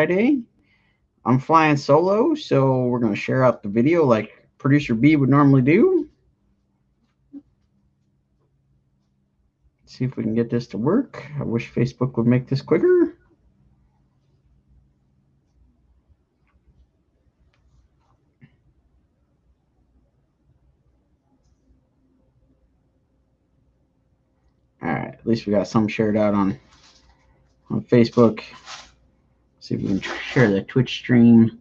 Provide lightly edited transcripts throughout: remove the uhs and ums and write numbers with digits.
Friday. I'm flying solo, so we're going to share out the video like producer B would normally do. See if we can get this to work. I wish Facebook would make this quicker. Alright, at least we got some shared out on Facebook. See if we can share the Twitch stream.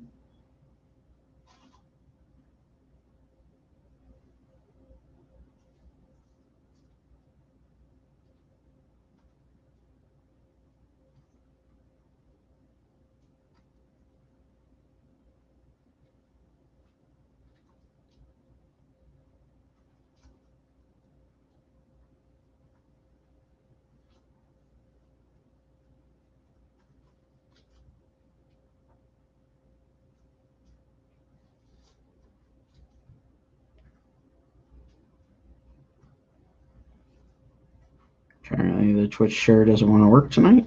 Apparently the Twitch share doesn't want to work tonight.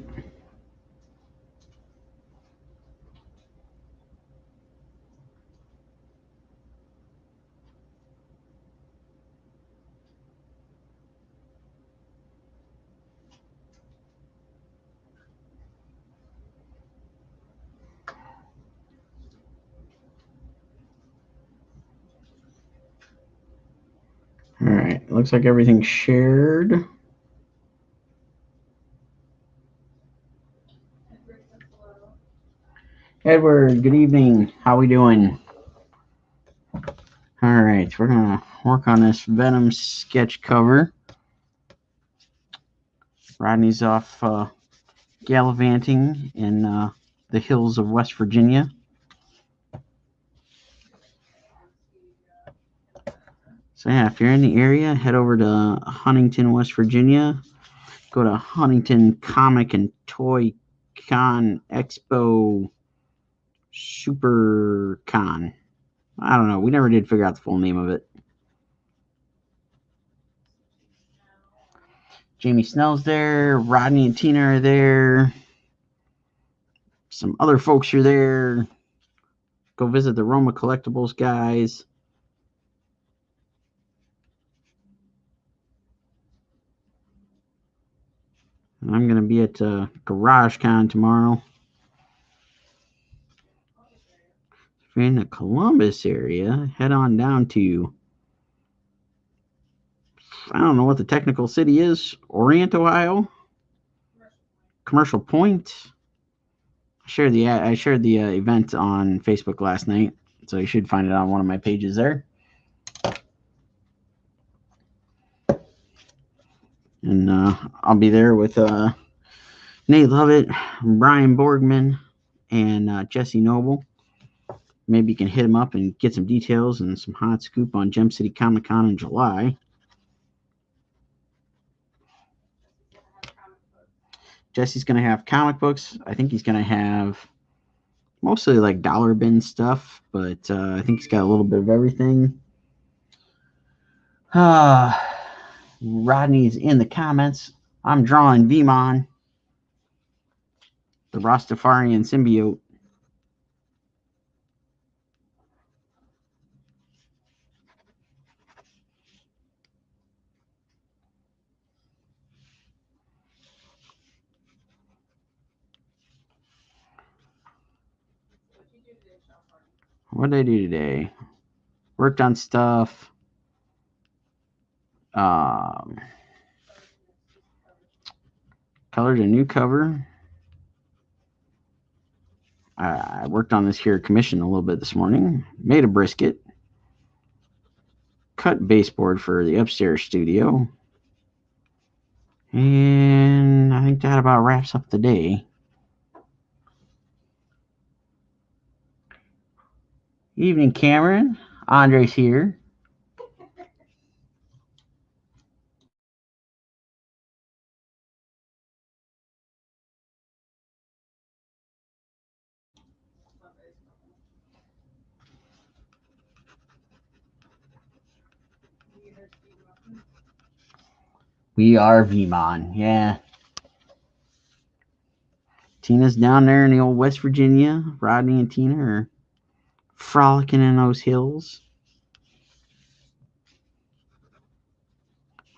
Alright, looks like everything's shared. Edward, good evening. How we doing? Alright, we're going to work on this Venom sketch cover. Rodney's off gallivanting in the hills of West Virginia. So yeah, if you're in the area, head over to Huntington, West Virginia. Go to Huntington Comic and Toy Con Expo Super Con. I don't know. We never did figure out the full name of it. Jamie Snell's there. Rodney and Tina are there. Some other folks are there. Go visit the Roma Collectibles guys. I'm going to be at Garage Con tomorrow. If you're in the Columbus area, head on down to, I don't know what the technical city is, Orient, Ohio? Commercial Point. I shared the event on Facebook last night, so you should find it on one of my pages there. And I'll be there with Nate Lovett, Brian Borgman, and Jesse Noble. Maybe you can hit him up and get some details and some hot scoop on Gem City Comic Con in July. Jesse's going to have comic books. I think he's going to have mostly like dollar bin stuff, but I think he's got a little bit of everything. Rodney's in the comments. I'm drawing Vemon, the Rastafarian symbiote. What did I do today? Worked on stuff. Colored a new cover. I worked on this here commission a little bit this morning. Made a brisket. Cut baseboard for the upstairs studio. And I think that about wraps up the day. Evening, Cameron. Andre's here. We are Vemon, yeah. Tina's down there in the old West Virginia. Rodney and Tina are frolicking in those hills.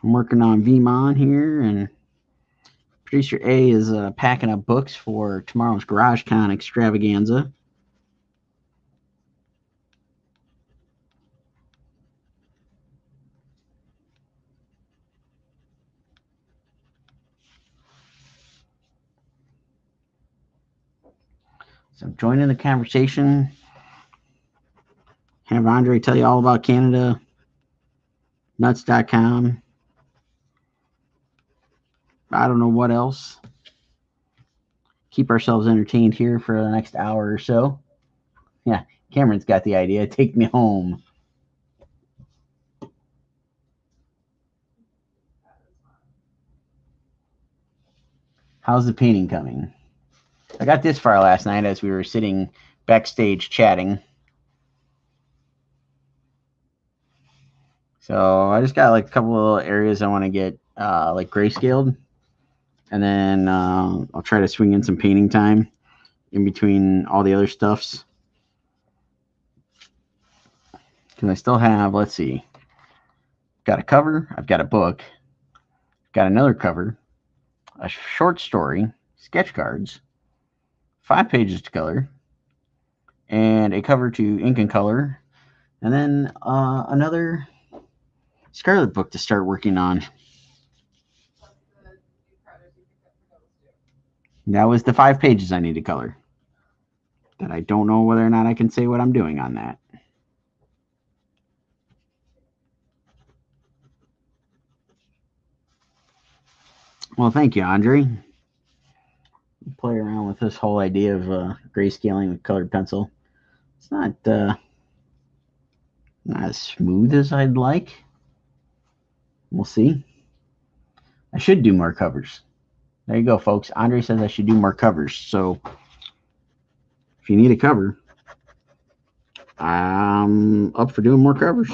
I'm working on VMon here, and producer A is packing up books for tomorrow's GarageCon extravaganza. So I'm joining the conversation. Have Andre tell you all about Canada, nuts.com. I don't know what else. Keep ourselves entertained here for the next hour or so. Yeah, Cameron's got the idea. Take me home. How's the painting coming? I got this far last night as we were sitting backstage chatting. So I just got like a couple of little areas I want to get like grayscaled. And then I'll try to swing in some painting time in between all the other stuffs. Because I still have, let's see, got a cover, I've got a book, got another cover, a short story, sketch cards, 5 pages to color, and a cover to ink and color, and then another Scarlet book to start working on. That was the 5 pages I need to color. That I don't know whether or not I can say what I'm doing on that. Well, thank you, Andre. Play around with this whole idea of grayscaling with colored pencil. It's not as smooth as I'd like. We'll see. I should do more covers. There you go, folks. Andre says I should do more covers. So if you need a cover, I'm up for doing more covers.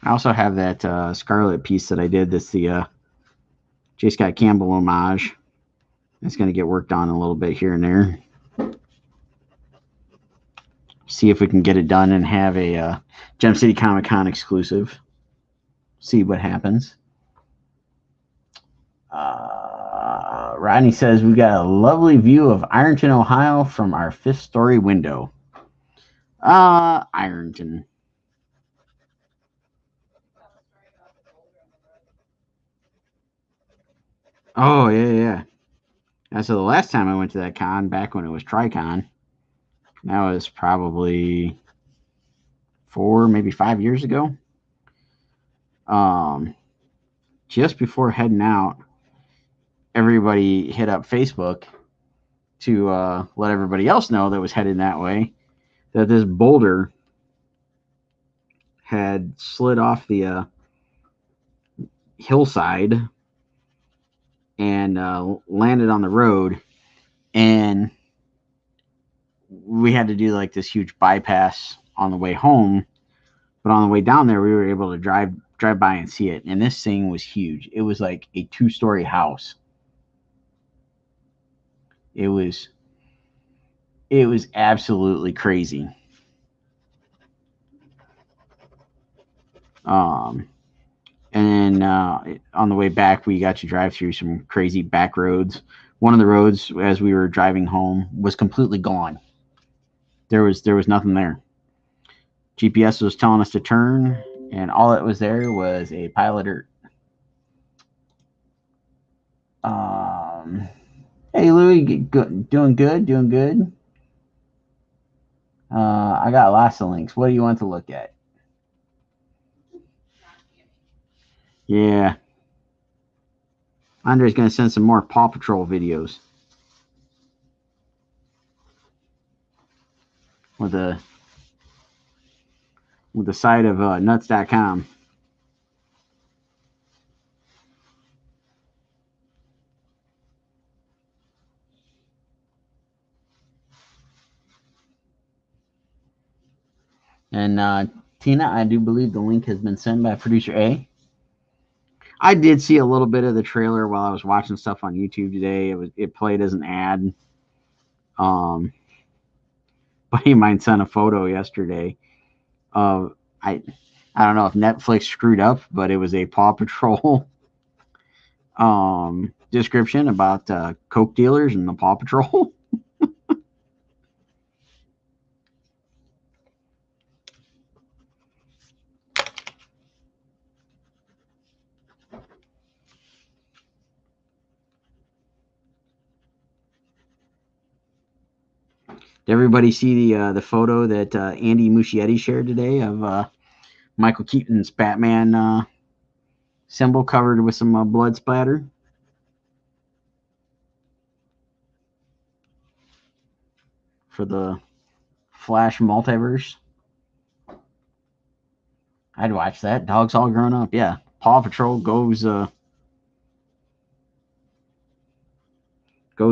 I also have that Scarlet piece that I did. That's the J. Scott Campbell homage. It's going to get worked on a little bit here and there. See if we can get it done and have a Gem City Comic Con exclusive. See what happens. Rodney says we got a lovely view of Ironton, Ohio from our 5th story window. Ironton. Oh, yeah. And so the last time I went to that con, back when it was TriCon, that was probably 4, maybe 5 years ago. Just before heading out, everybody hit up Facebook to let everybody else know that was headed that way that this boulder had slid off the hillside and landed on the road, and we had to do like this huge bypass on the way home. But on the way down there, we were able to drive by and see it. And this thing was huge. It was like a 2-story house. It was absolutely crazy. And on the way back, we got to drive through some crazy back roads. One of the roads, as we were driving home, was completely gone. There was nothing there. GPS was telling us to turn, and all that was there was a pile of dirt. Hey, Louie, doing good. I got lots of links. What do you want to look at? Yeah. Andre's going to send some more Paw Patrol videos. With the site of nuts.com. And Tina, I do believe the link has been sent by producer A. I did see a little bit of the trailer while I was watching stuff on YouTube today. It played as an ad. Um, buddy of mine sent a photo yesterday of I don't know if Netflix screwed up, but it was a Paw Patrol description about coke dealers and the Paw Patrol. Did everybody see the photo that Andy Muschietti shared today of Michael Keaton's Batman symbol covered with some blood splatter for the Flash multiverse? I'd watch that. Dog's all grown up. Yeah, Paw Patrol goes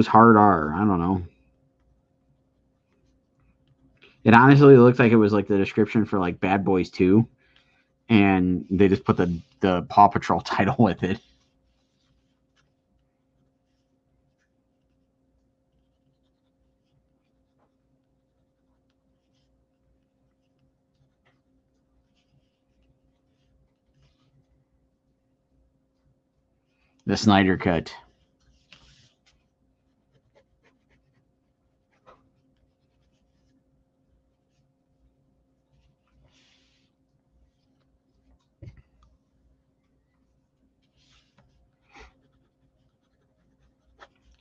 hard R. I don't know. It honestly looked like it was like the description for like Bad Boys 2, and they just put the Paw Patrol title with it. The Snyder Cut.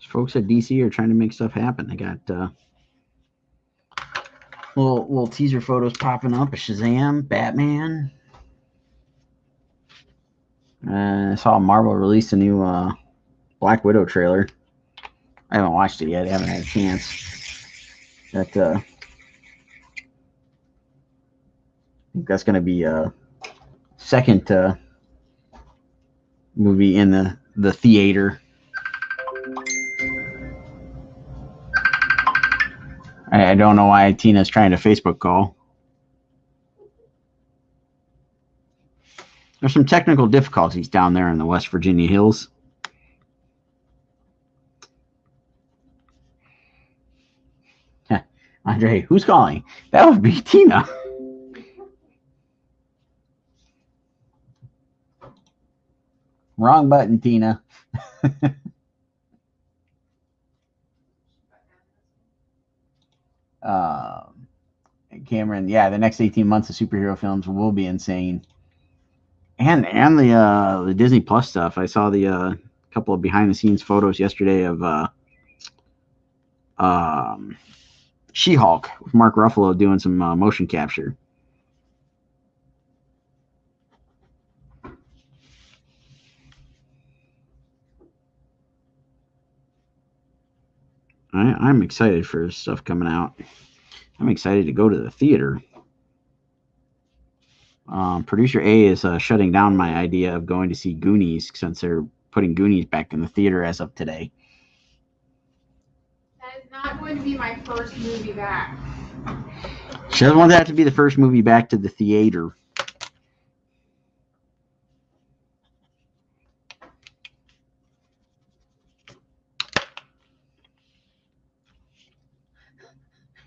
Folks at DC are trying to make stuff happen. They got little teaser photos popping up of Shazam, Batman. I saw Marvel release a new Black Widow trailer. I haven't watched it yet. I haven't had a chance. That I think that's going to be a second movie in the theater. I don't know why Tina's trying to Facebook call. There's some technical difficulties down there in the West Virginia hills. Andre, who's calling? That would be Tina. Wrong button, Tina. Cameron, yeah, the next 18 months of superhero films will be insane. And the Disney Plus stuff. I saw the couple of behind the scenes photos yesterday of She-Hulk with Mark Ruffalo doing some motion capture. I'm excited for stuff coming out. I'm excited to go to the theater. Producer A is shutting down my idea of going to see Goonies since they're putting Goonies back in the theater as of today. That is not going to be my first movie back. She doesn't want that to be the first movie back to the theater.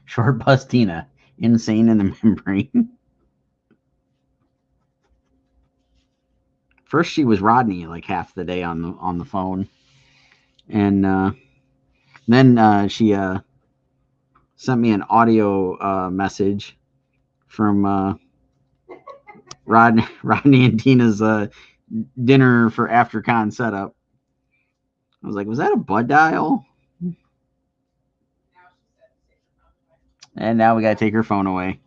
Short bus Tina, insane in the membrane. First, she was Rodney like half the day on the phone, and then she sent me an audio message from Rodney and Tina's dinner for AfterCon setup. I was like, was that a Bud dial? And now we got to take her phone away.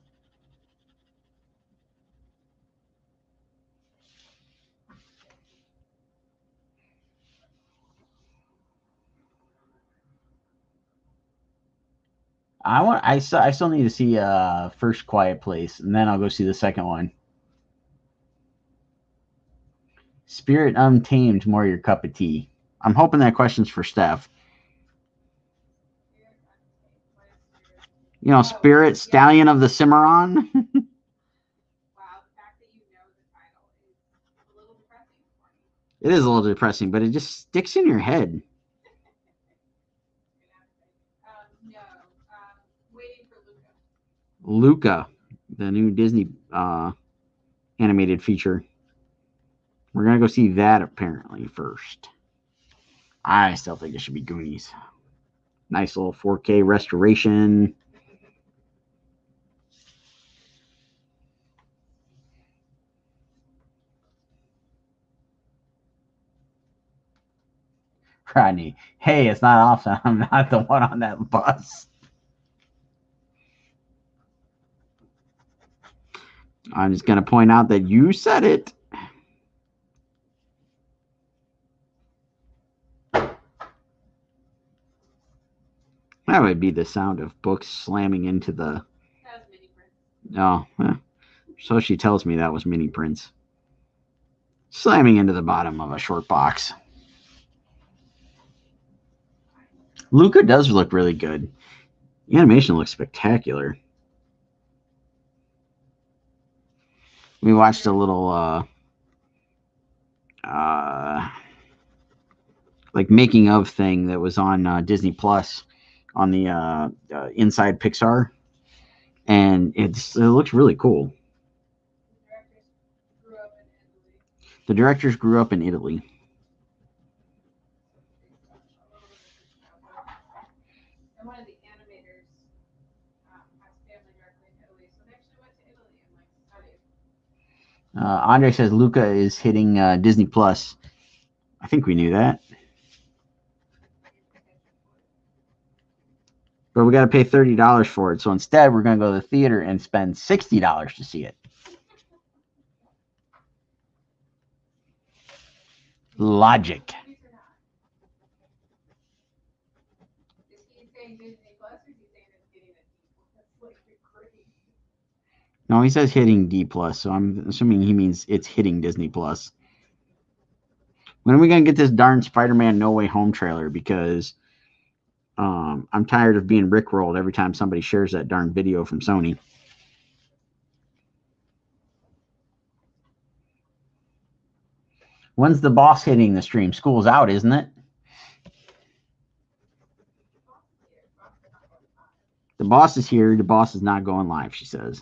I still need to see First Quiet Place, and then I'll go see the second one. Spirit Untamed, more your cup of tea. I'm hoping that question's for Steph. You know, Spirit, Stallion of the Cimarron. Wow, the fact that you know the title is a little depressing for me. It is a little depressing, but it just sticks in your head. No. Waiting for Luca. Luca, the new Disney animated feature. We're gonna go see that apparently first. I still think it should be Goonies. Nice little 4K restoration. Rodney, hey, it's not often I'm not the one on that bus. I'm just gonna point out that you said it. That would be the sound of books slamming into the. That was mini print. Oh, so she tells me that was mini prints. Slamming into the bottom of a short box. Luca does look really good. The animation looks spectacular. We watched a little like making of thing that was on Disney Plus on the Inside Pixar, and it looks really cool. The directors grew up in Italy. And one of the animators has family directly in Italy, so they actually went to Italy and studied. Andre says Luca is hitting Disney Plus. I think we knew that. But we got to pay $30 for it. So instead, we're going to go to the theater and spend $60 to see it. Logic. No, he says hitting D+, so I'm assuming he means it's hitting Disney+. When are we going to get this darn Spider-Man No Way Home trailer? Because I'm tired of being rickrolled every time somebody shares that darn video from Sony. When's the boss hitting the stream? School's out, isn't it? The boss is here. The boss is not going live, she says.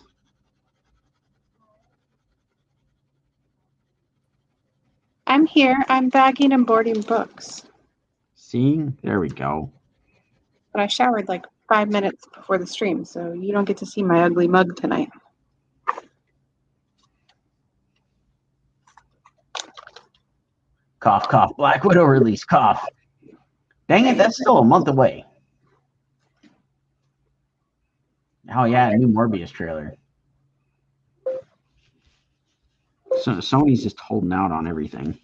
I'm here. I'm bagging and boarding books. See? There we go. But I showered like 5 minutes before the stream, so you don't get to see my ugly mug tonight. Cough, cough. Black Widow release. Cough. Dang it, that's still a month away. Oh, yeah, new Morbius trailer. So Sony's just holding out on everything.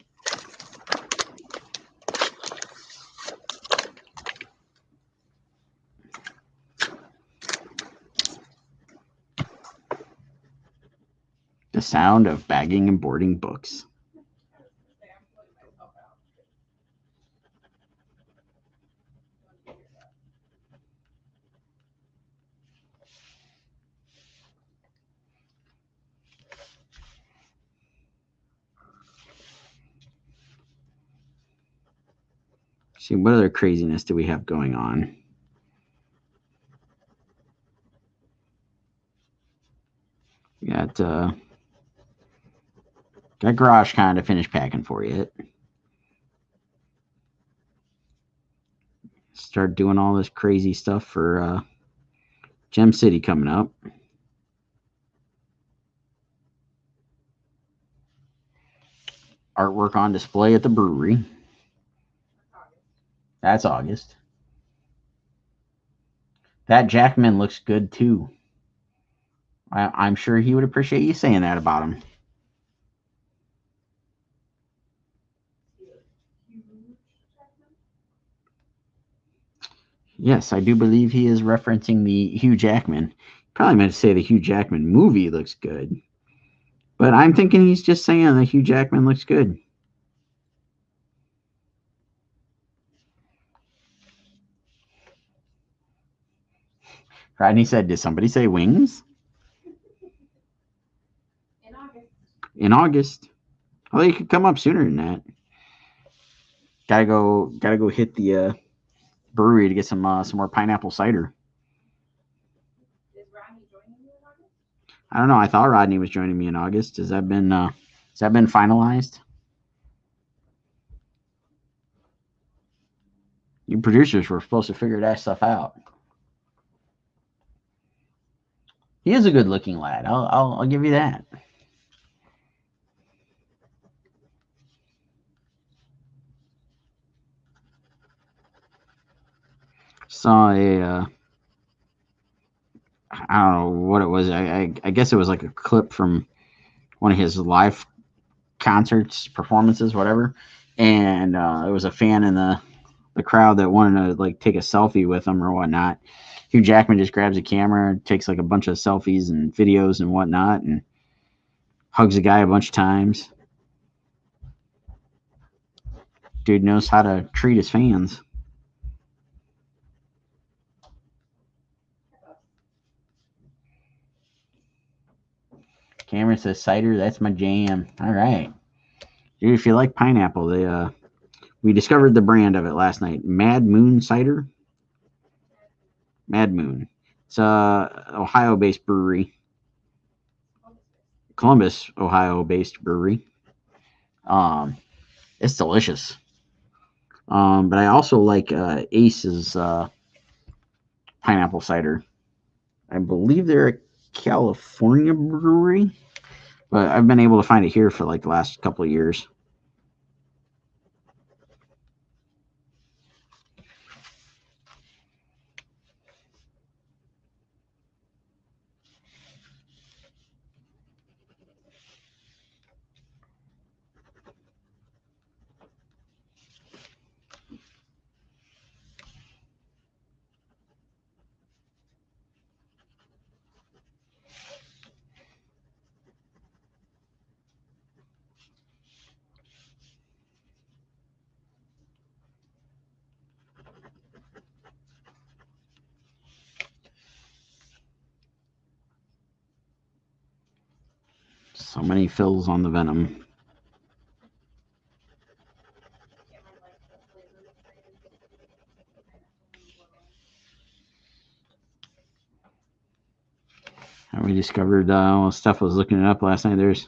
The sound of bagging and boarding books. See, what other craziness do we have going on? We got garage kind of finished packing for you. Start doing all this crazy stuff for Gem City coming up. Artwork on display at the brewery. That's August. That Jackman looks good too. I'm sure he would appreciate you saying that about him. Yes, I do believe he is referencing the Hugh Jackman. Probably meant to say the Hugh Jackman movie looks good. But I'm thinking he's just saying that Hugh Jackman looks good. Rodney said, did somebody say wings? In August. In August. Well, you could come up sooner than that. Gotta go hit the brewery to get some more pineapple cider. Is Rodney joining you in August? I don't know. I thought Rodney was joining me in August. Has that been finalized? You producers were supposed to figure that stuff out. He is a good-looking lad. I'll give you that. Saw a I don't know what it was. I guess it was like a clip from one of his live concerts, performances, whatever. And it was a fan in the crowd that wanted to like take a selfie with him or whatnot. Hugh Jackman just grabs a camera, takes like a bunch of selfies and videos and whatnot, and hugs the guy a bunch of times. Dude knows how to treat his fans. Cameron says cider, that's my jam. All right. Dude, if you like pineapple, we discovered the brand of it last night. Mad Moon Cider. Mad Moon. It's a Ohio-based brewery. Columbus, Ohio-based brewery. It's delicious. But I also like Ace's pineapple cider. I believe they're a California brewery, but I've been able to find it here for like the last couple of years. So many fills on the Venom. And we discovered Steph was looking it up last night. There's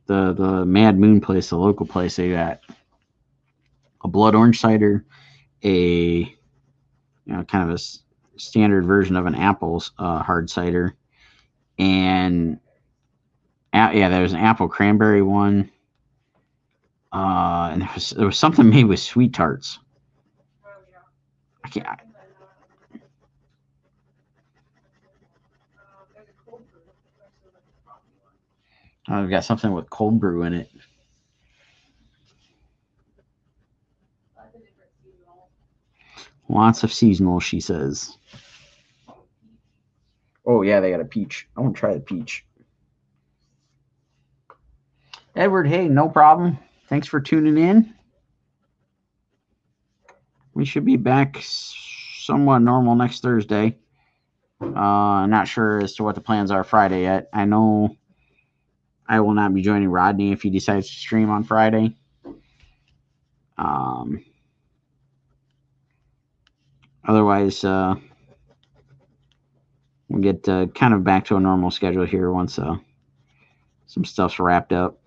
the Mad Moon place, the local place. They got a blood orange cider, a kind of a standard version of an apple hard cider, and there was an apple cranberry one, and there was something made with sweet tarts. I can't. We've got something with cold brew in it. Lots of seasonal, she says. Oh, yeah, they got a peach. I want to try the peach. Edward, hey, no problem. Thanks for tuning in. We should be back somewhat normal next Thursday. I'm not sure as to what the plans are Friday yet. I know I will not be joining Rodney if he decides to stream on Friday. Otherwise, we'll get kind of back to a normal schedule here once some stuff's wrapped up.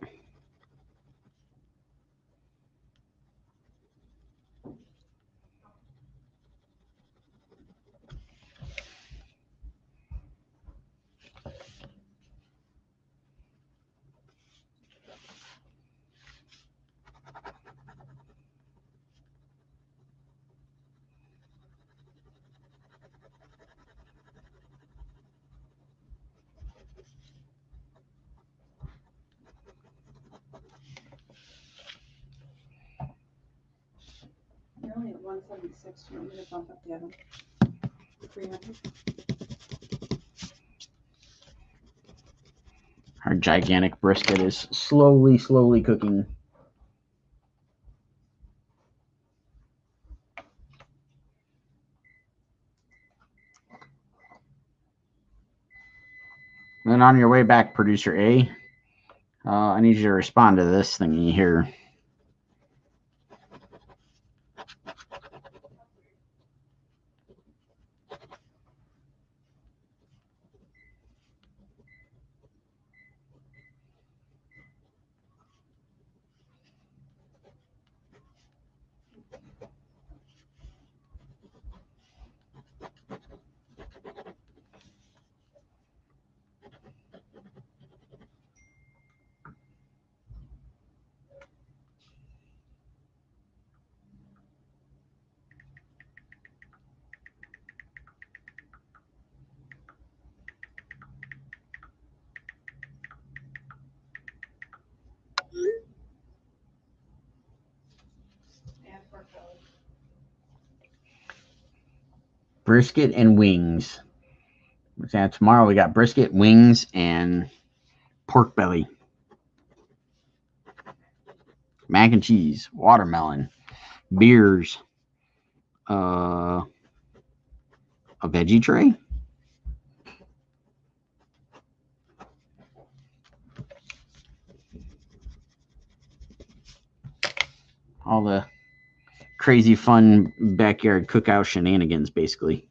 You're only at 176. Do you want me to bump up the oven? 300. Our gigantic brisket is slowly cooking. Then on your way back, producer A, I need you to respond to this thingy here. brisket and wings. Tomorrow we got brisket, wings, and pork belly. Mac and cheese, watermelon, beers, a veggie tray. All the crazy fun backyard cookout shenanigans, basically.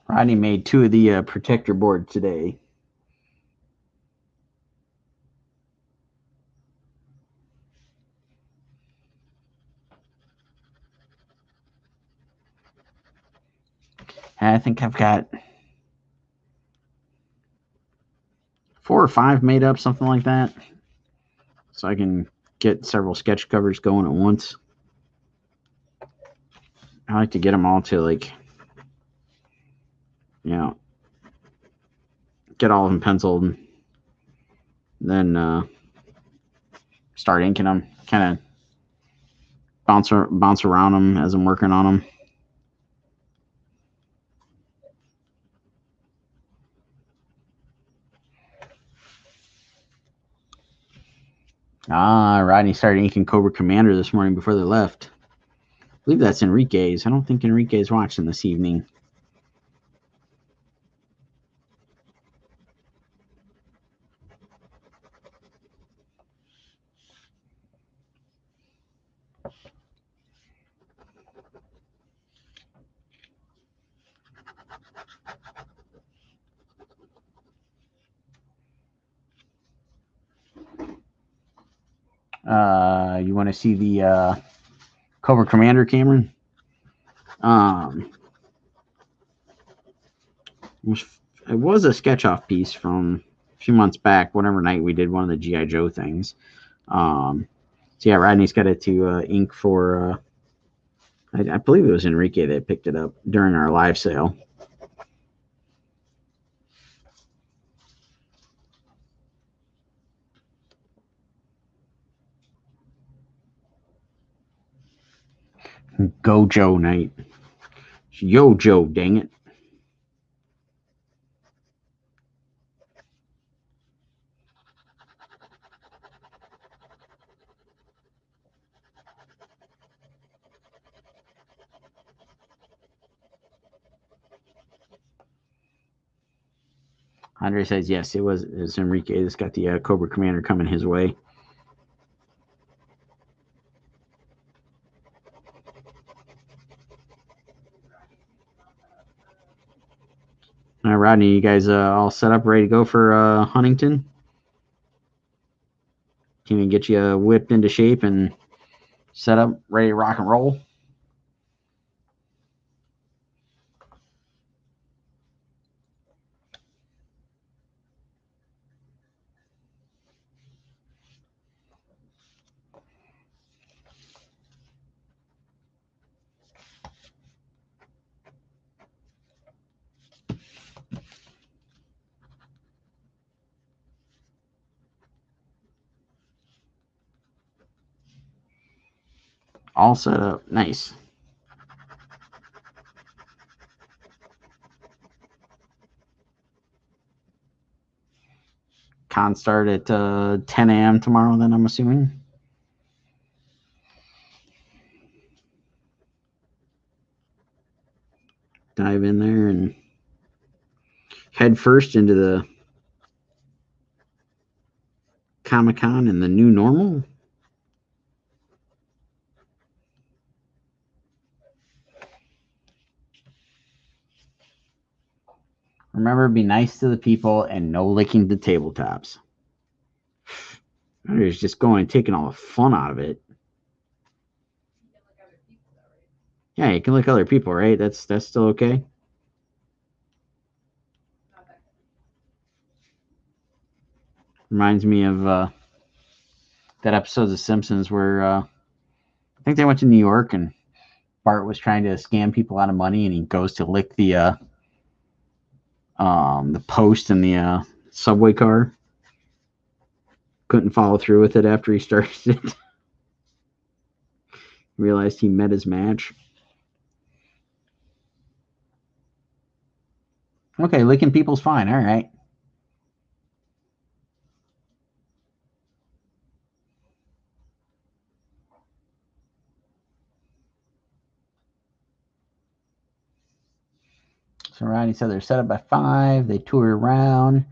Rodney made 2 of the protector boards today. I think I've got 4 or 5 made up, something like that. So I can get several sketch covers going at once. I like to get them all to, like, get all of them penciled, then start inking them, kind of bounce around them as I'm working on them. Rodney started inking Cobra Commander this morning before they left. I believe that's Enrique's. I don't think Enrique's watching this evening. You want to see the Cobra Commander, Cameron? It was a sketch-off piece from a few months back, whatever night we did one of the G.I. Joe things. So yeah, Rodney's got it to ink for, I believe it was Enrique that picked it up during our live sale. Go Joe night. Yo Joe, dang it. Andre says yes, it was Enrique that's got the Cobra Commander coming his way. All right, Rodney, you guys all set up, ready to go for Huntington? Can we get you whipped into shape and set up, ready to rock and roll? All set up. Nice. Con start at 10 a.m. tomorrow, then I'm assuming. Dive in there and head first into the Comic-Con and the new normal. Remember, be nice to the people and no licking the tabletops. They're just going and taking all the fun out of it. Yeah, you can lick other people, right? That's still okay. Reminds me of that episode of The Simpsons where I think they went to New York and Bart was trying to scam people out of money, and he goes to lick the post in the subway car. Couldn't follow through with it after he started it. Realized he met his match. Okay, licking people's fine. All right. So Rodney said they're set up by 5. They toured around,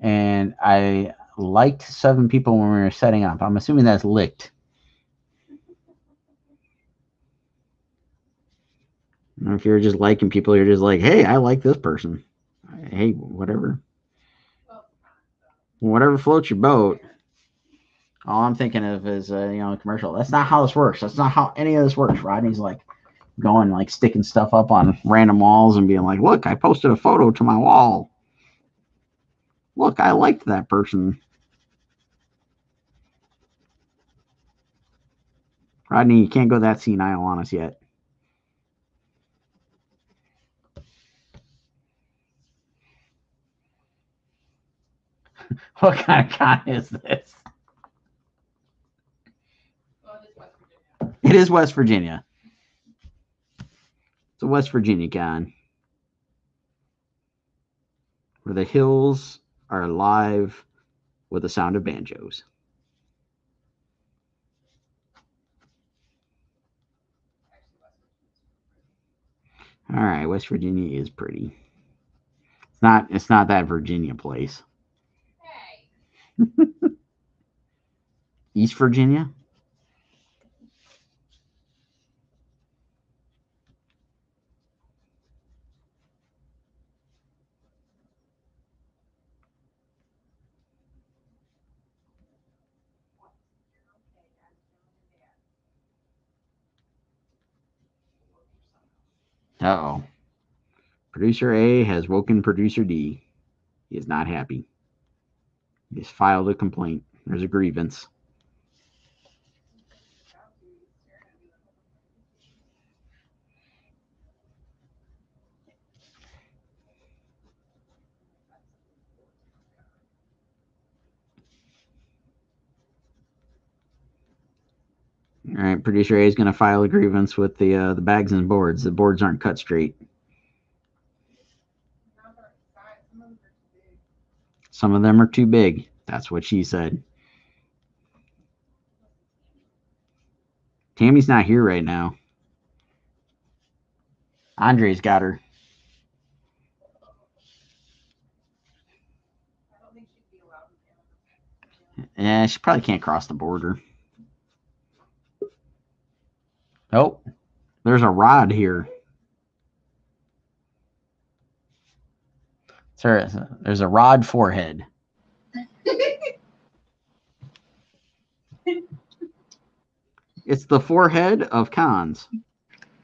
and I liked 7 people when we were setting up. I'm assuming that's licked. If you're just liking people, you're just like, hey, I like this person. Hey, whatever. Whatever floats your boat. All I'm thinking of is, a commercial. That's not how this works. That's not how any of this works. Rodney's like going, like sticking stuff up on random walls and being like, look, I posted a photo to my wall. Look, I liked that person. Rodney, you can't go that senile on us yet. What kind of con is this? It is West Virginia. It's a West Virginia con where the hills are alive with the sound of banjos. All right, West Virginia is pretty. It's not that Virginia place. Hey. East Virginia? Uh-oh. Producer A has woken Producer D. He is not happy. He has filed a complaint. There's a grievance. All right, Producer A is going to file a grievance with the bags and boards. The boards aren't cut straight. Some of them are too big. That's what she said. Tammy's not here right now. Andre's got her. Yeah, she probably can't cross the border. Oh, there's a rod here. There's a rod forehead. It's the forehead of cons.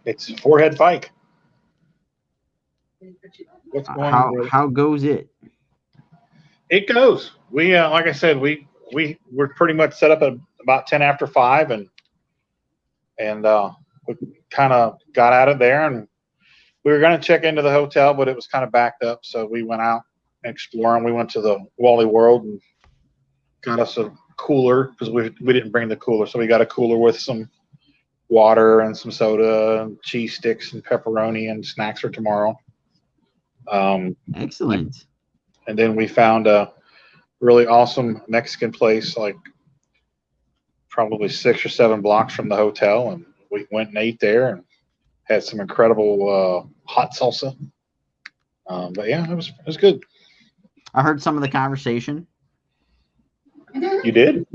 It's forehead Fike. What's going on, brother? How goes it? It goes. We like I said, we're pretty much set up at about 10 after 5, and we kind of got out of there, and we were going to check into the hotel, but it was kind of backed up, so we went out exploring. We went to the Wally World and got us a cooler because we didn't bring the cooler, so we got a cooler with some water and some soda and cheese sticks and pepperoni and snacks for tomorrow. Excellent. And then we found really awesome Mexican place, like probably 6 or 7 blocks from the hotel, and we went and ate there and had some incredible hot salsa. But yeah, it was good. I heard some of the conversation. You did?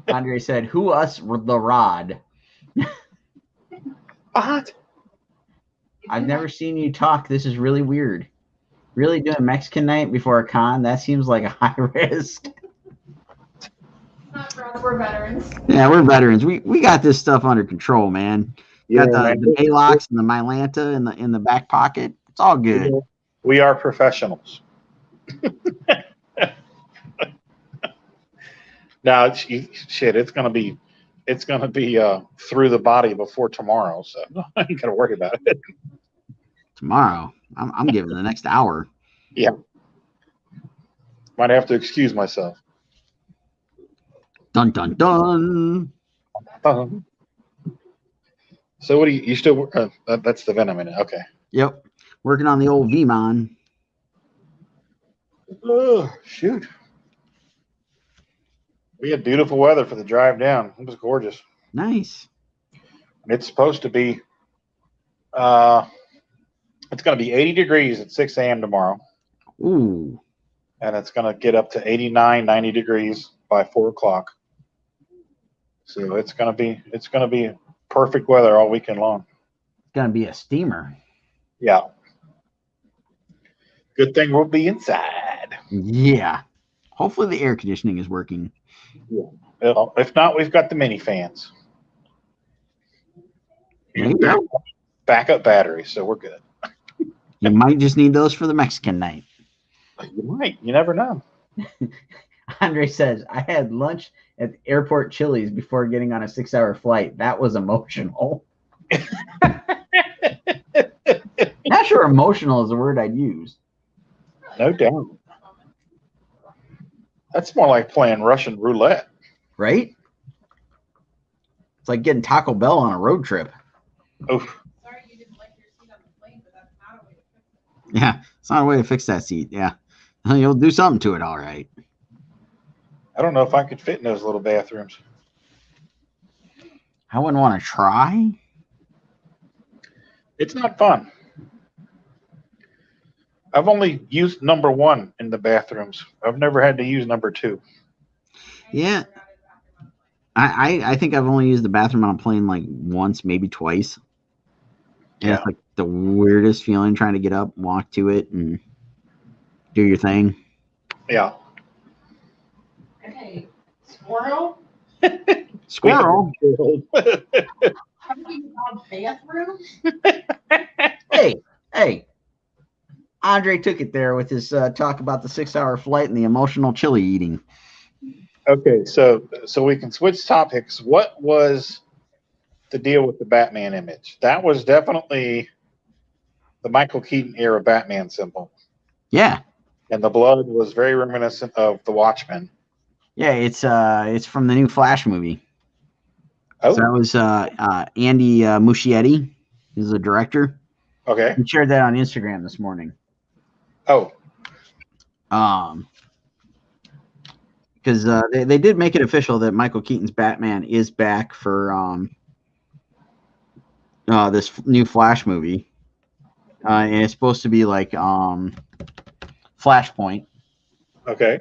Andre said, "Who us the rod?" What? I've never seen you talk. This is really weird. Really doing Mexican night before a con? That seems like a high risk. Not for us, we're veterans. Yeah, we're veterans. We got this stuff under control, man. Got the Maylocks and the Mylanta in the back pocket. It's all good. We are professionals. Now, shit, it's gonna be through the body before tomorrow, so I ain't gotta worry about it. Tomorrow, I'm giving the next hour. Yeah, might have to excuse myself. Dun dun dun. So what do you still? That's the venom in it. Okay. Yep, working on the old VMon. Oh shoot! We had beautiful weather for the drive down. It was gorgeous. Nice. It's supposed to be. It's going to be 80 degrees at 6 a.m. tomorrow. Ooh. And it's going to get up to 89, 90 degrees by 4 o'clock. So it's going to be perfect weather all weekend long. It's gonna be a steamer. Yeah. Good thing we'll be inside. Yeah. Hopefully the air conditioning is working. Yeah. If not, we've got the mini fans. There you go. Backup batteries, so we're good. You might just need those for the Mexican night. You might. You never know. Andre says, I had lunch at airport Chili's before getting on a 6-hour flight. That was emotional. Not sure emotional is the word I'd use. No doubt. That's more like playing Russian roulette. Right? It's like getting Taco Bell on a road trip. Oof. Sorry you didn't like your seat on the plane, but that's not a way to fix it. Yeah, it's not a way to fix that seat. Yeah. You'll do something to it, all right. I don't know if I could fit in those little bathrooms. I wouldn't want to try. It's not fun. I've only used number 1 in the bathrooms. I've never had to use number 2. Yeah. I think I've only used the bathroom on a plane like once, maybe twice. And It's like the weirdest feeling trying to get up, walk to it, and do your thing. Yeah. Hey, squirrel? Squirrel. Talking about bathrooms? Hey. Andre took it there with his talk about the 6-hour flight and the emotional chili eating. Okay, so we can switch topics. What was the deal with the Batman image? That was definitely the Michael Keaton era Batman symbol. Yeah. And the blood was very reminiscent of the Watchmen. Yeah, it's from the new Flash movie. Oh. So that was Andy Muschietti. He's the director. Okay. He shared that on Instagram this morning. Oh. Because they did make it official that Michael Keaton's Batman is back for this new Flash movie, and it's supposed to be like Flashpoint. Okay.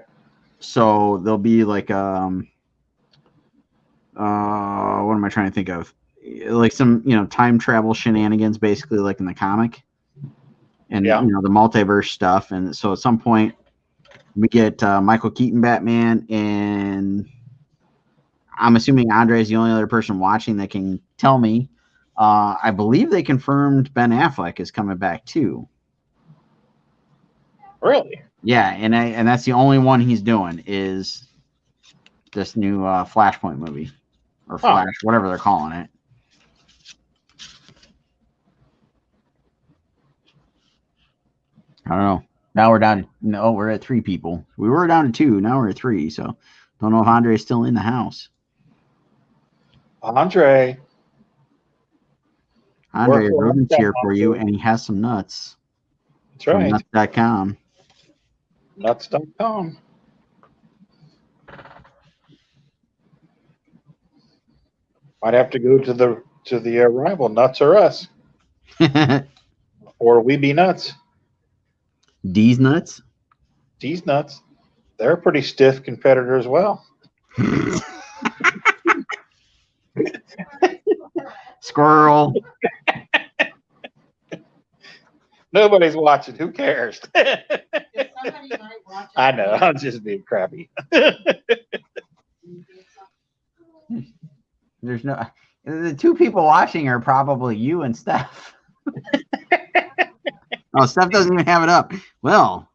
So there'll be like what am I trying to think of? Like some time travel shenanigans, basically like in the comic, and the multiverse stuff. And so at some point we get Michael Keaton Batman, and I'm assuming Andre is the only other person watching that can tell me. I believe they confirmed Ben Affleck is coming back too. Really? Yeah, and that's the only one he's doing is this new Flashpoint movie or Flash, whatever they're calling it. I don't know. Now we're down. No, we're at 3 people. We were down to 2. Now we're at 3. So don't know if Andre's still in the house. Andre. Andre Work for Rodent's here for you, Nuts.com. and he has some nuts That's from right. nuts.com. Nuts.com. Might have to go to the rival Nuts or Us, or We Be Nuts. D's nuts. These Nuts, they're a pretty stiff competitor as well. Squirrel. Nobody's watching. Who cares? Somebody might watch I know. I'm just being crappy. There's no. The two people watching are probably you and Steph. Oh, Steph doesn't even have it up. Well,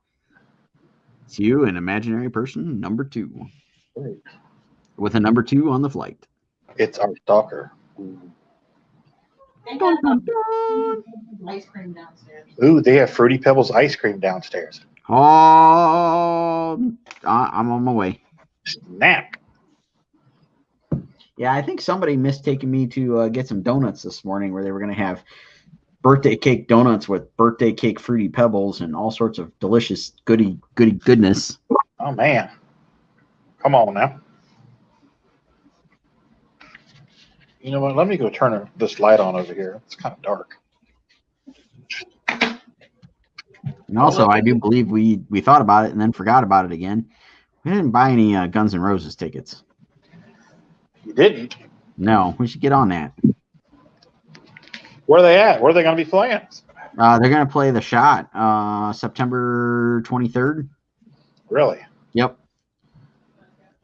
it's you and imaginary person number 2. With a number 2 on the flight. It's our stalker. They got ice cream downstairs. Ooh, they have Fruity Pebbles ice cream downstairs. Oh, I'm on my way. Snap. Yeah, I think somebody mistaken me to get some donuts this morning where they were going to have birthday cake donuts with birthday cake Fruity Pebbles and all sorts of delicious goodness. Oh, man. Come on now. You know what? Let me go turn this light on over here. It's kind of dark. And also, I do believe we thought about it and then forgot about it again. We didn't buy any Guns N' Roses tickets. You didn't? No, we should get on that. Where are they at? Where are they going to be playing? They're going to play The Shot September 23rd. Really? Yep.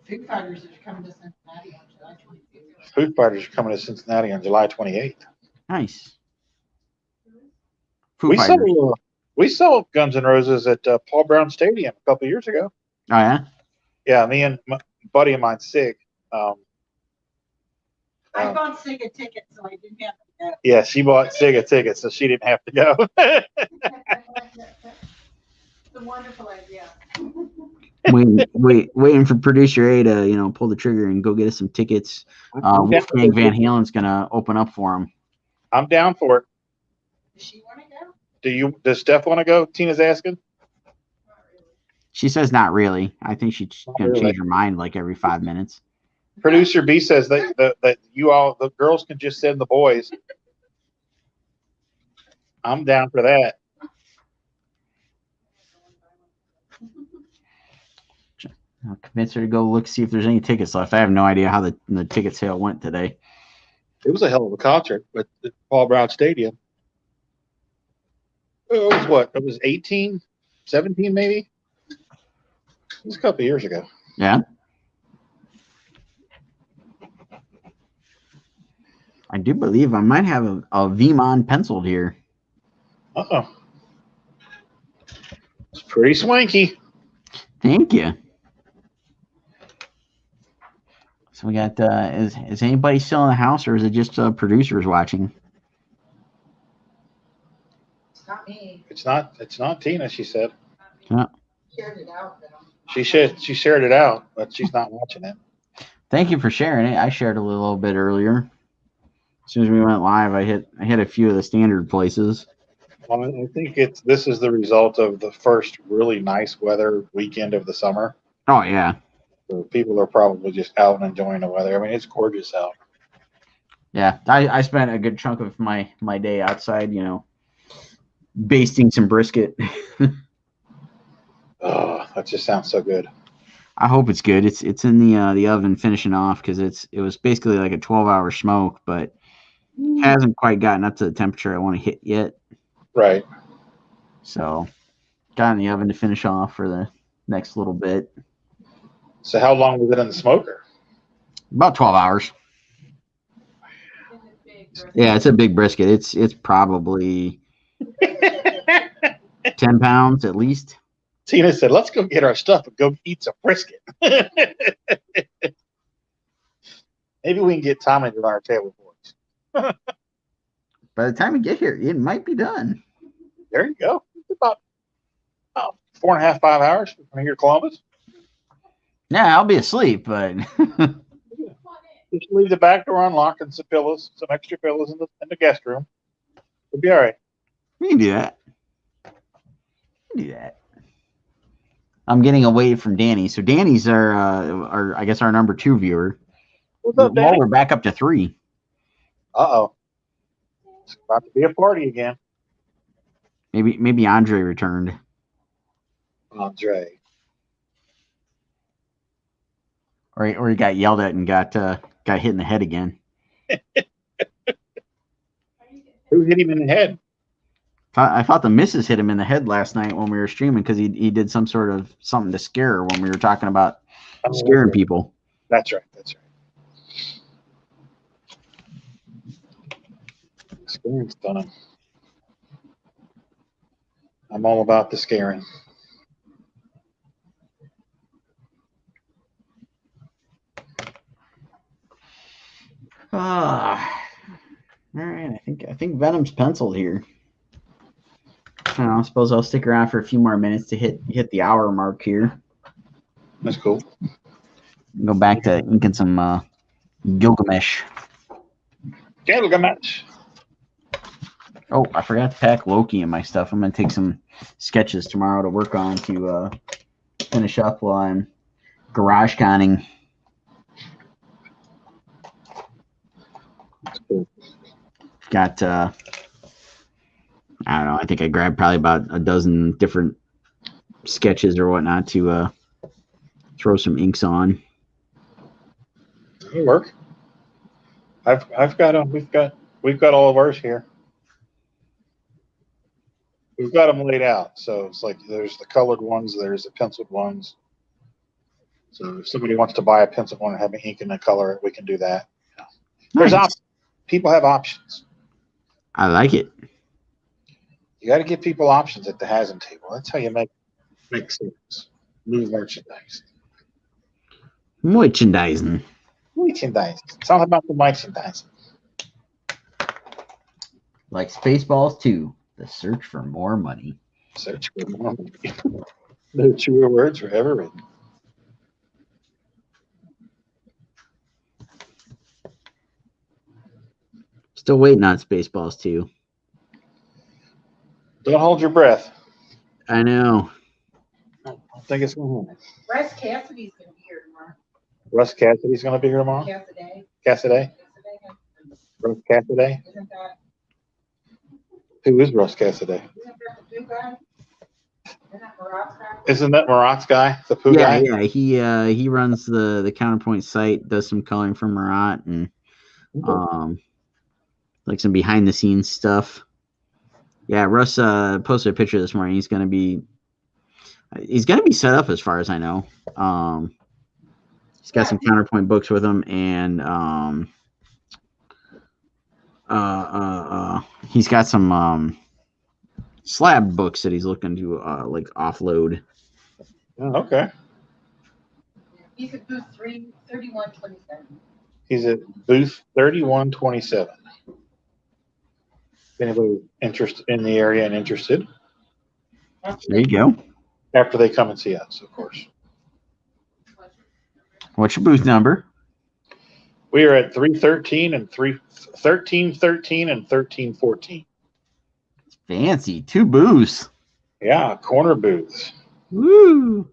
Foo Fighters are coming to Cincinnati on July 25th. Foo Fighters are coming to Cincinnati on July 28th. Nice. Foo Fighters. We saw Guns N' Roses at Paul Brown Stadium a couple years ago. Oh, yeah? Yeah, me and my buddy of mine, Sig. I bought Sig a ticket, so I didn't have to go. Yeah, she bought Sig a ticket, so she didn't have to go. It's a wonderful idea. Waiting for producer A to pull the trigger and go get us some tickets. Wolfgang Van Halen's gonna open up for him. I'm down for it. Does she want to go? Does Steph want to go? Tina's asking. She says not really. I think she's gonna change her mind like every 5 minutes. Producer B says that you all, the girls, can just send the boys. I'm down for that. I'll convince her to go see if there's any tickets left. I have no idea how the ticket sale went today. It was a hell of a concert at Paul Brown Stadium. It was what? It was 18, 17 maybe? It was a couple of years ago. Yeah. I do believe I might have a VMon penciled here. Uh-oh. It's pretty swanky. Thank you. So we got, is anybody still in the house, or is it just producers watching? It's not me. It's not Tina, she said. Yeah. Shared it out, though. She shared it out, but she's not watching it. Thank you for sharing it. I shared a little bit earlier. As soon as we went live, I hit a few of the standard places. Well, I think this is the result of the first really nice weather weekend of the summer. Oh yeah. So people are probably just out and enjoying the weather. I mean, it's gorgeous out. Yeah, I spent a good chunk of my day outside, basting some brisket. Oh, that just sounds so good. I hope it's good. It's in the oven finishing off because it was basically like a 12-hour smoke, but hasn't quite gotten up to the temperature I want to hit yet. Right. So got in the oven to finish off for the next little bit. So how long was it in the smoker? About 12 hours. Yeah, it's a big brisket. It's probably 10 pounds at least. Tina said, let's go get our stuff and go eat some brisket. Maybe we can get Tommy to run our table for us. By the time we get here, it might be done. There you go. It's about 4.5, 5 hours from here to Columbus. Yeah, I'll be asleep, but Just leave the back door unlocked and some pillows, some extra pillows in the guest room. We'll be all right. We can do that. We can do that. I'm getting away from Danny. So Danny's our I guess our number 2 viewer. What's up, Well, Danny? we're back up to 3. Uh-oh. It's about to be a party again. Maybe Andre returned. Andre. Or he got yelled at and got hit in the head again. Who hit him in the head? I thought the missus hit him in the head last night when we were streaming because he did some sort of something to scare her when we were talking about scaring people. That's right. That's right. Scaring's done. I'm all about the scaring. All right, I think Venom's penciled here. I suppose I'll stick around for a few more minutes to hit the hour mark here. That's cool. Go back to inking some Gilgamesh. Gilgamesh. Oh, I forgot to pack Loki in my stuff. I'm gonna take some sketches tomorrow to work on to finish up while I'm garage conning. That's cool. Got I don't know. I think I grabbed probably about a dozen different sketches or whatnot to throw some inks on. That'll work. I've got them. We've got all of ours here. We've got them laid out. So it's like there's the colored ones, there's the penciled ones. So if somebody wants to buy a penciled one and have an ink and a color it, we can do that. There's Nice. options. People have options. I like it. You got to give people options at the Hasn't table. That's how you make sales. Move merchandise. Merchandising. Merchandise. It's all about the merchandise. Like Spaceballs 2, the search for more money. Search for more money. No truer words were ever written. Still waiting on Spaceballs 2. Don't hold your breath. I know. I don't think it's going to happen. Russ Cassidy's gonna be here tomorrow. Russ Cassidy's going to be here tomorrow? Cassidy. Cassidy? Russ Cassidy? Isn't that Who is Russ Cassidy? the blue guy? Isn't that Marat's guy? Isn't that Marat's guy? The poo guy? Yeah. He runs the Counterpoint site, does some coloring for Marat and like some behind the scenes stuff. Yeah, Russ posted a picture this morning. He's gonna be set up as far as I know. He's got some Counterpoint books with him, and he's got some slab books that he's looking to like offload. Oh, okay. He's at booth 3127. He's at booth 3127. If anybody interested in the area and interested, There you go. after they come and see us, of course. What's your booth number? We are at 313 and 1313 and 1314. Fancy. 2 booths. Yeah, corner booths. Woo!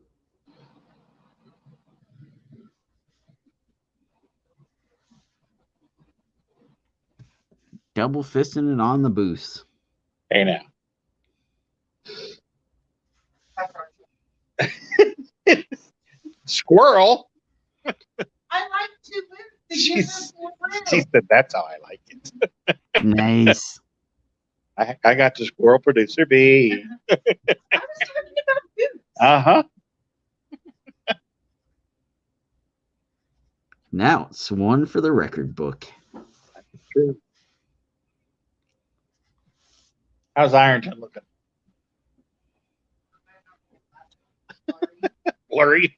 Double fisting it on the booths. Hey now. Squirrel. I like two booths. They give us more room. She said that's how I like it. Nice. I got the squirrel producer bee. I was talking about booths. Uh-huh. Now it's one for the record book. True. How's Ironton looking? Blurry.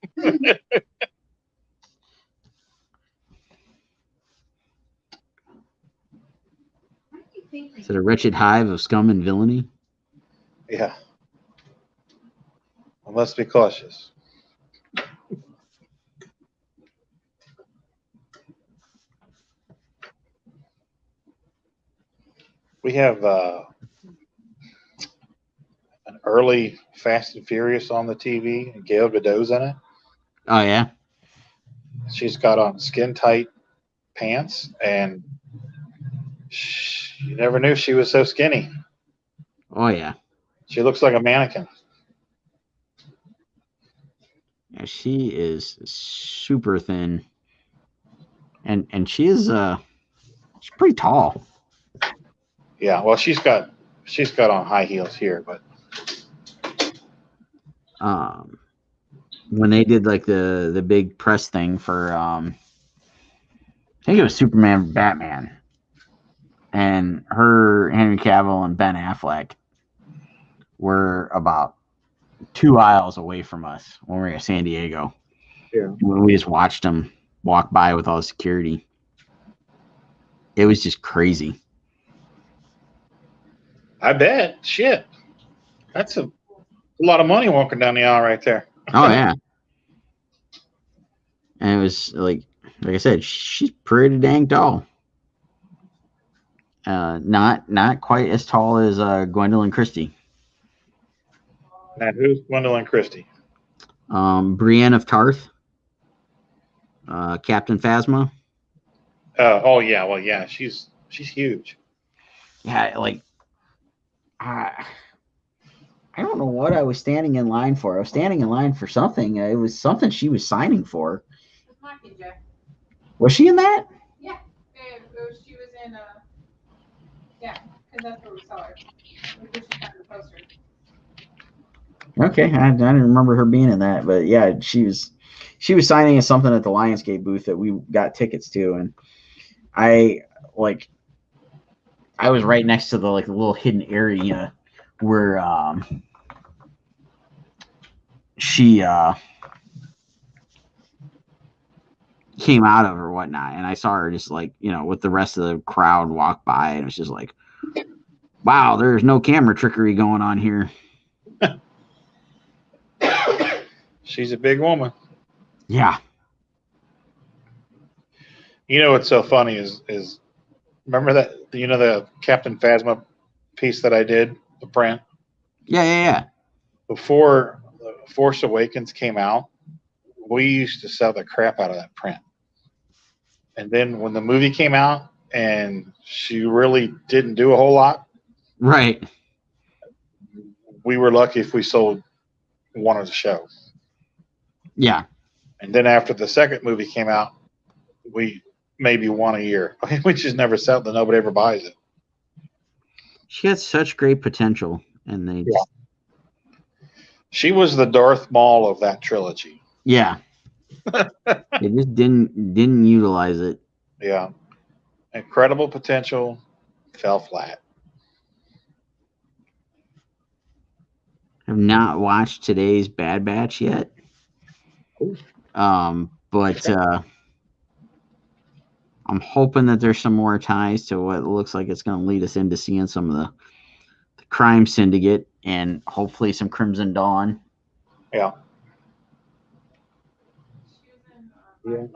Is it a wretched hive of scum and villainy? Yeah. I must be cautious. We have early Fast and Furious on the TV, and Gail Godot's in it. Oh yeah. She's got on skin tight pants, and you never knew she was so skinny. Oh yeah. She looks like a mannequin. Yeah, she is super thin, and she's pretty tall. Yeah, well, she's got on high heels here, but When they did like the big press thing for I think it was Superman, Batman, and her, Henry Cavill, and Ben Affleck were about 2 aisles away from us when we were in San Diego. Yeah. When we just watched them walk by with all the security. It was just crazy. I bet. Shit. That's a lot of money walking down the aisle right there. Oh yeah. And it was like I said, she's pretty dang tall. Not quite as tall as Gwendolyn Christie. Now, who's Gwendolyn Christie? Brienne of Tarth. Captain Phasma. Oh yeah, well yeah, she's huge. Yeah, like I don't know what I was standing in line for. I was standing in line for something. It was something she was signing for. It's Mockingjay. Was she in that? Yeah. She was in, yeah, because that's where we saw her. We just found the poster. Okay, I didn't remember her being in that, but yeah, she was signing something at the Lionsgate booth that we got tickets to, and I was right next to the little hidden area where she came out of or whatnot, and I saw her just with the rest of the crowd walk by, and it was just like, wow, there's no camera trickery going on here. She's a big woman. Yeah. You know what's so funny is remember that the Captain Phasma piece that I did, the print? Yeah. Before Force Awakens came out, we used to sell the crap out of that print. And then when the movie came out and she really didn't do a whole lot, right, we were lucky if we sold one of the show. Yeah. And then after the second movie came out, we maybe one a year. We just never sell it. Nobody ever buys it. She had such great potential, and they just... She was the Darth Maul of that trilogy. Yeah. They just didn't utilize it. Yeah. Incredible potential, fell flat. Have not watched today's Bad Batch yet. But I'm hoping that there's some more ties to what looks like it's going to lead us into seeing some of the crime syndicate and hopefully some Crimson Dawn. Yeah. Yeah,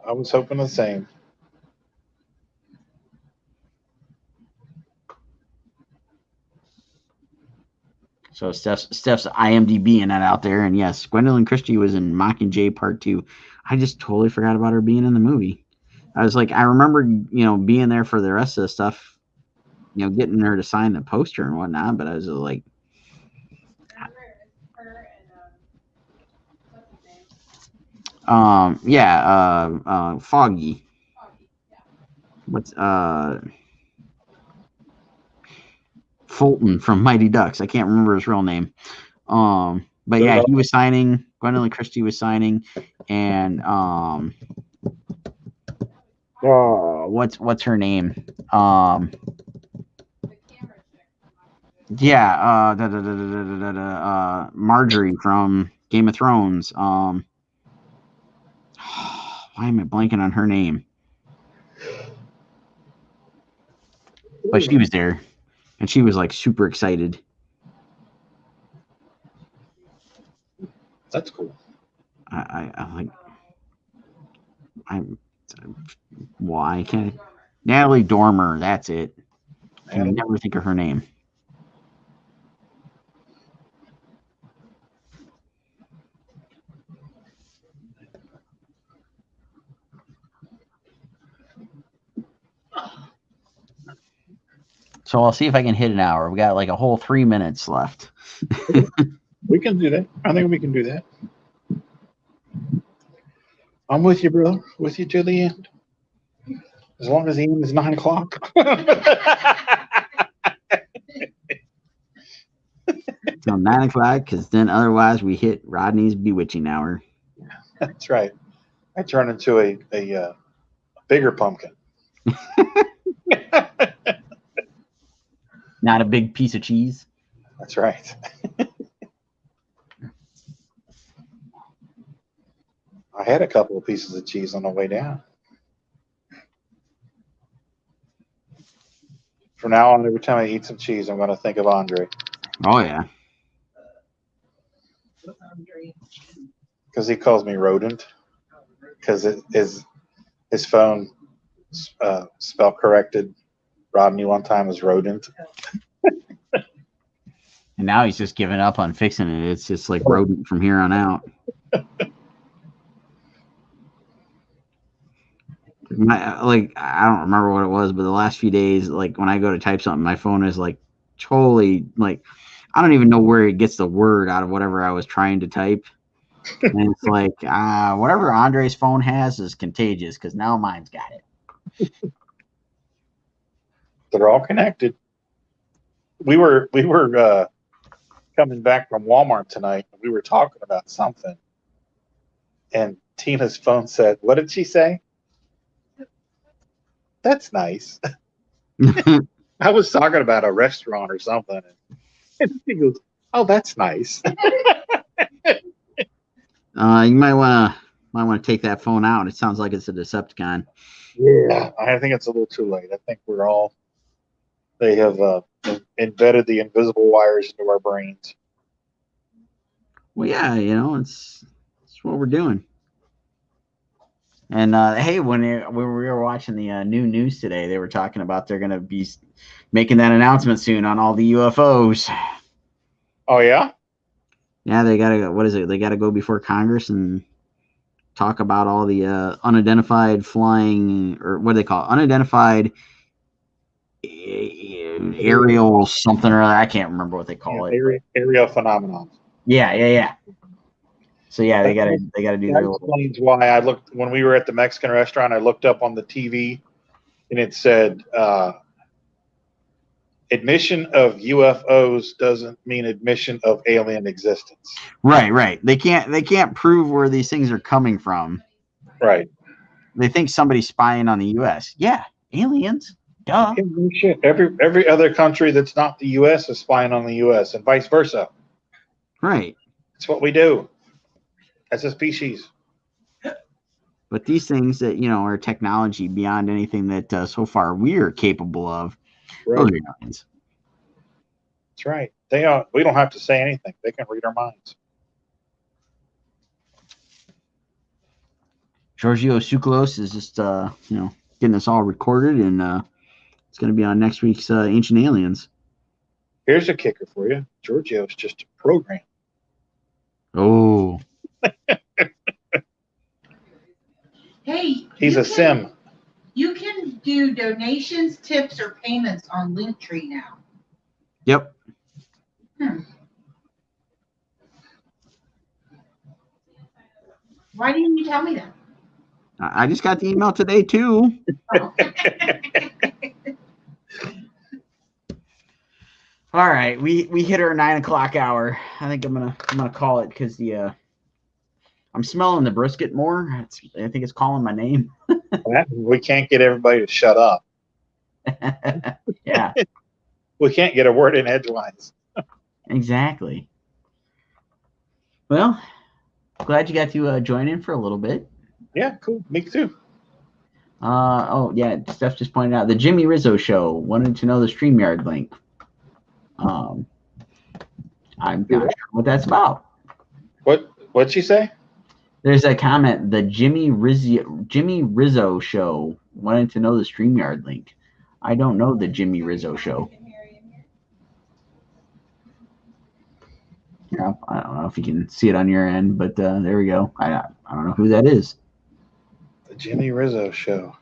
I was hoping the same. So Steph's IMDb and that out there, and yes, Gwendolyn Christie was in Mockingjay Part 2. I just totally forgot about her being in the movie. I was like, I remember, being there for the rest of the stuff, getting her to sign the poster and whatnot, but I was like, Her and what's his name? Foggy. Foggy, yeah. What's Fulton from Mighty Ducks. I can't remember his real name. But yeah, he was signing. Gwendolyn Christie was signing, and what's her name? The camera chick. Yeah, Marjorie from Game of Thrones. Why am I blanking on her name? But she was there, and she was super excited. That's cool. Why can't Natalie Dormer? That's it. I can never think of her name. So I'll see if I can hit an hour. We got like a whole 3 minutes left. We can do that. I think we can do that. I'm with you, brother. With you to the end. As long as the end is 9 o'clock. Till 9 o'clock, because then otherwise we hit Rodney's bewitching hour. That's right. I turn into a bigger pumpkin. Not a big piece of cheese. That's right. I had a couple of pieces of cheese on the way down. From now on, every time I eat some cheese, I'm going to think of Andre. Oh, yeah. Because he calls me rodent. Because his phone spell corrected Rodney one time as rodent. And now he's just giving up on fixing it. It's just like rodent from here on out. I don't remember what it was, but the last few days, like when I go to type something, my phone is like totally like I don't even know where it gets the word out of whatever I was trying to type. And it's like whatever Andre's phone has is contagious because now mine's got it. They're all connected. We were coming back from Walmart tonight. We were talking about something, and Tina's phone said, "What did she say?" That's nice. I was talking about a restaurant or something, and she goes, "Oh, that's nice." You might want to take that phone out. It sounds like it's a Decepticon. Yeah, I think it's a little too late. I think they have embedded the invisible wires into our brains. Well, yeah, it's what we're doing. And hey, when we were watching the new news today, they were talking about they're going to be making that announcement soon on all the UFOs. Oh yeah? Yeah, they gotta. What is it? They gotta go before Congress and talk about all the unidentified flying, or what do they call it? Unidentified aerial something or other. I can't remember what they call it. Aerial phenomenon. Yeah. So yeah, they gotta do that explains why I looked when we were at the Mexican restaurant. I looked up on the TV, and it said admission of UFOs doesn't mean admission of alien existence. Right. They can't prove where these things are coming from. Right. They think somebody's spying on the U.S. Yeah, aliens. Duh. Every other country that's not the U.S. is spying on the U.S. and vice versa. Right. That's what we do as a species. But these things that are technology beyond anything that so far we are capable of. Right. Those are aliens. That's right. They are. We don't have to say anything. They can read our minds. Giorgio Tsoukalos is just getting us all recorded, and it's going to be on next week's Ancient Aliens. Here's a kicker for you. Giorgio's just a program. Oh. Hey, he's a sim. You can do donations, tips, or payments on Linktree now. Yep. Why didn't you tell me that? I just got the email today too. Oh. All right, we hit our 9 o'clock hour. I think I'm gonna call it because I'm smelling the brisket more. I think it's calling my name. We can't get everybody to shut up. Yeah. We can't get a word in edgewise. Exactly. Well, glad you got to join in for a little bit. Yeah, cool. Me too. Oh yeah, Steph just pointed out the Jimmy Rizzo show. Wanted to know the StreamYard link. I'm not sure what that's about. What'd she say? There's a comment. The Jimmy Rizzo show. Wanted to know the StreamYard link. I don't know the Jimmy Rizzo show. Yeah, I don't know if you can see it on your end, but there we go. I don't know who that is. The Jimmy Rizzo show.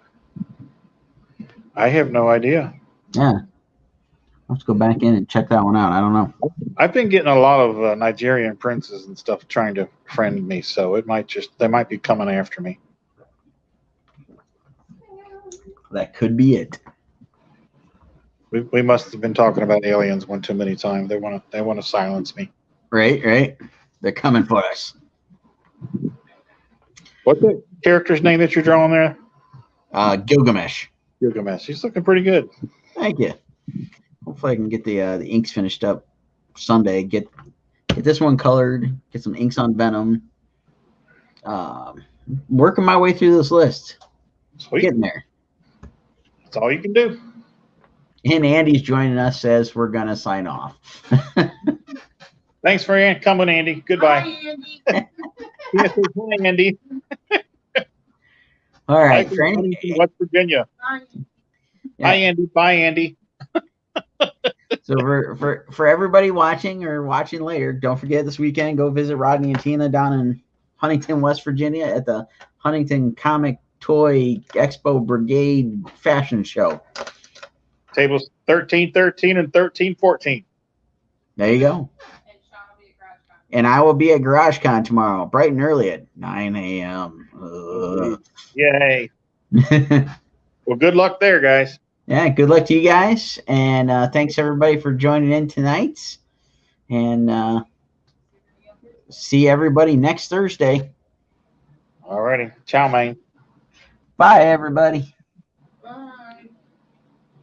I have no idea. Yeah. Let's go back in and check that one out. I don't know. I've been getting a lot of Nigerian princes and stuff trying to friend me, so they might be coming after me. That could be it. We must have been talking about aliens one too many times. They want to silence me. Right. They're coming for us. What's the character's name that you're drawing there? Gilgamesh. Gilgamesh. He's looking pretty good. Thank you. Hopefully I can get the inks finished up Sunday. Get this one colored. Get some inks on Venom. Working my way through this list. Sweet. Getting there. That's all you can do. And Andy's joining us as we're gonna sign off. Thanks for coming, Andy. Goodbye. Hi, Andy. Yes, hi, Andy. All right. Hi, from West Virginia. Hi. Hi, Andy. Bye, Andy. So for everybody watching or watching later, don't forget this weekend, go visit Rodney and Tina down in Huntington, West Virginia at the Huntington Comic Toy Expo Brigade Fashion Show. Tables 1313 and 1314. There you go. And Sean will be at GarageCon. And I will be at GarageCon tomorrow, bright and early at 9 a.m. Yay. Well, good luck there, guys. Yeah, good luck to you guys. And thanks, everybody, for joining in tonight. And see everybody next Thursday. All righty. Ciao, man. Bye, everybody.